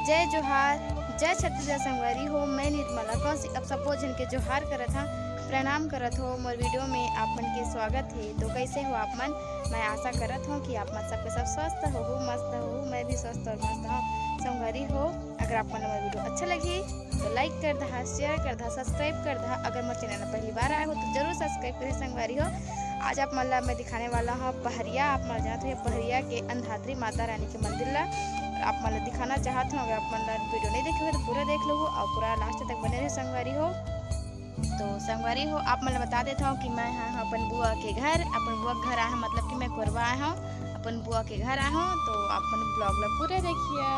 जय जोहार, जय छत्तीसगढ़ संगवारी हो। मैं निर्मला कौन अब सबो जन के जोहार करत हा, प्रणाम करत हो। मोर वीडियो में आप मन के स्वागत है। तो कैसे हो आप मन? मैं आशा करत हूँ कि आप मन सबके सब स्वस्थ हो, मस्त हो। मैं भी स्वस्थ और मस्त हूँ संगवारी हो। अगर आप मन मोर वीडियो अच्छा लगी तो लाइक कर दहा, शेयर कर दहा, सब्सक्राइब कर दहा। अगर मोर चैनल में पहली बार आए हो तो जरूर सब्सक्राइब करें संगवारी हो। आज आप मन ला मैं दिखाने वाला हूँ पहरिया। आप मन जानते हो पहरिया के अंधात्री माता रानी के मंदिर ला आप मन दिखाना चाहते हो। अगर आप मन वीडियो नहीं देखे हो तो पूरा देख लो और पूरा लास्ट तक बने रहे संगवारी हो। तो संगवारी हो आप मन बता देता हूँ कि मैं हाँ अपन बुआ के घर, अपन बुआ के घर आया हूँ, मतलब कि मैं कोरबा आया हूँ, अपन बुआ के घर आया हूँ। तो आप मन ब्लॉग ला पूरा देखिए,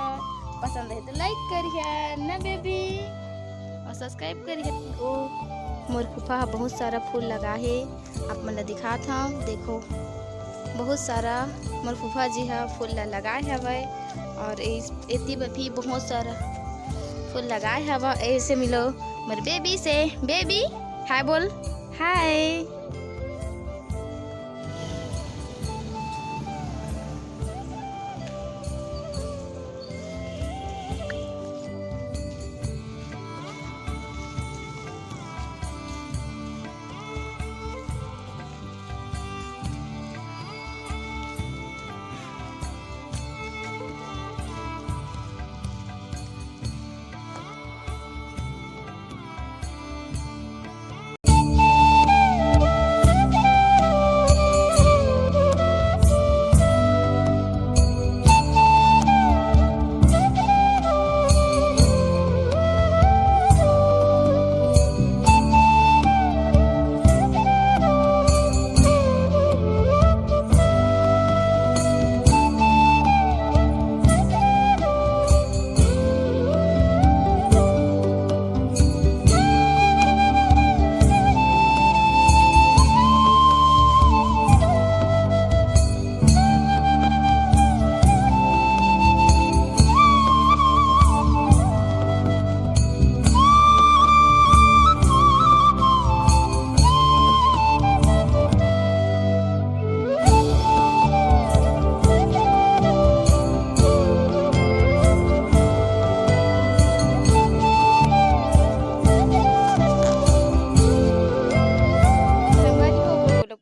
पसंद है तो लाइक करिए ना बेबी, और सब्सक्राइब करिए। ओ मोर फूफा बहुत सारा फूल लगा है, आप मन दिखाता हूँ। देखो बहुत सारा मोर फूफा जी हा फूल लगाए हवे, और एती भी बहुत सारा फूल लगाए हवा। ऐसे मिलो मोर बेबी से, बेबी हाय बोल, हाय।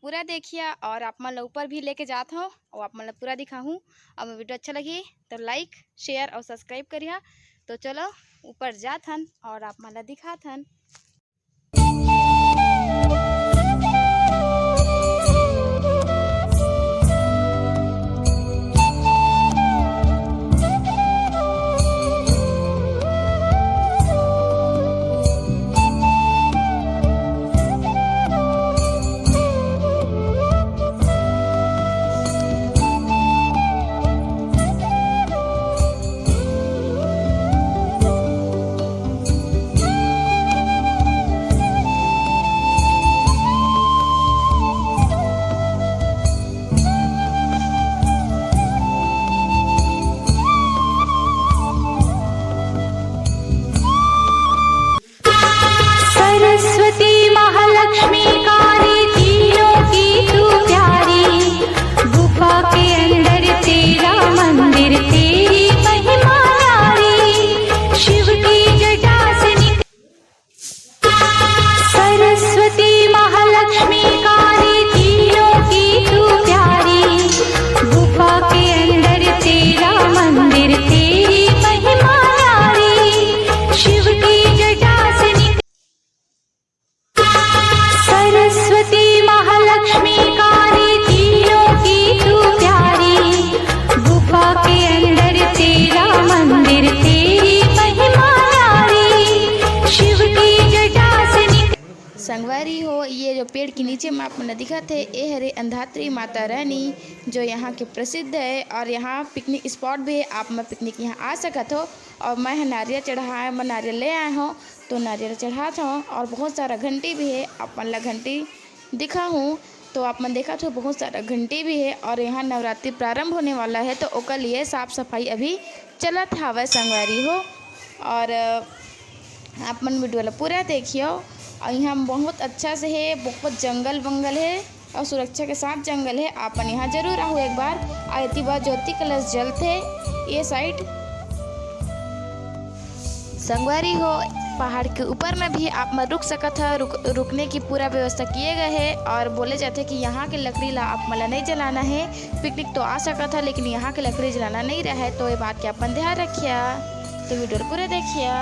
पूरा देखिए और आप मन ऊपर भी लेके जात हो और आप मन पूरा दिखा हूँ। और वीडियो अच्छा लगी तो लाइक शेयर और सब्सक्राइब करिए। तो चलो ऊपर जात हन और आप मन दिखात हन। महालक्ष्मी काली तीनों की तू प्यारी, गुफा के अंदर तेरा मंदिर, तेरी महिमा न्यारी, शिव की जटा से सरस्वती महालक्ष्मी काली तीनों की तू प्यारी, गुफा के अंदर तेरा मंदिर, तेरी महिमा न्यारी, शिव की जटा से सरस्वती महालक्ष्मी काली तीनों की तू प्यारी, गुफा के अंदर तेरा मंदिर, तेरी महिमा न्यारी, शिव की जटा से संगवारी हो। ये जो पेड़ के नीचे में आप मन दिखत है ये हरे अंधात्री माता रानी, जो यहाँ के प्रसिद्ध है। और यहाँ पिकनिक स्पॉट भी है, आप मैं पिकनिक यहाँ आ सकत हो। और मैं नारियल चढ़ाए, मैं नारियल ले आया हूँ तो नारियल चढ़ाता हूँ। और बहुत सारा घंटी भी है, आप मन ला घंटी दिखा हूँ तो आप मन देखा तो बहुत सारा घंटी भी है। और यहाँ नवरात्रि प्रारंभ होने वाला है तो ओकर लिए साफ सफाई अभी चलत हवे संगवारी हो। और आप मन वीडियो ला पूरा देखियो। और यहाँ बहुत अच्छा से है, बहुत जंगल वंगल है और सुरक्षा के साथ जंगल है। आप यहाँ जरूर आओ एक बार। आती बार ज्योति कलश जलते ये साइड संगवारी हो पहाड़ के ऊपर में भी आप मन रुक सकत है। रुकने की पूरा व्यवस्था किए गए है और बोले जाते कि यहाँ के लकड़ी ला आप मला नहीं जलाना है। पिकनिक तो आ सकता है लेकिन यहाँ के लकड़ी जलाना नहीं रहे, तो ये बात के अपन ध्यान रखिए। तो वीडियो पूरे देखिए।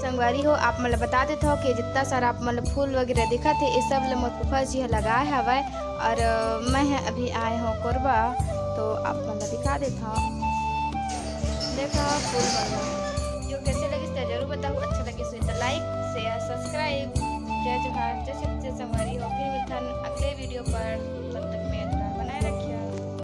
संगवारी हो आप मतलब बता देते हो कि जितना सारा आप मतलब फूल वगैरह दिखा थे ये सब मोर फूफा जी लगाए हवा और मैं अभी आए हूँ कोरबा, तो आप मतलब दिखा देता हूँ। देखो फूल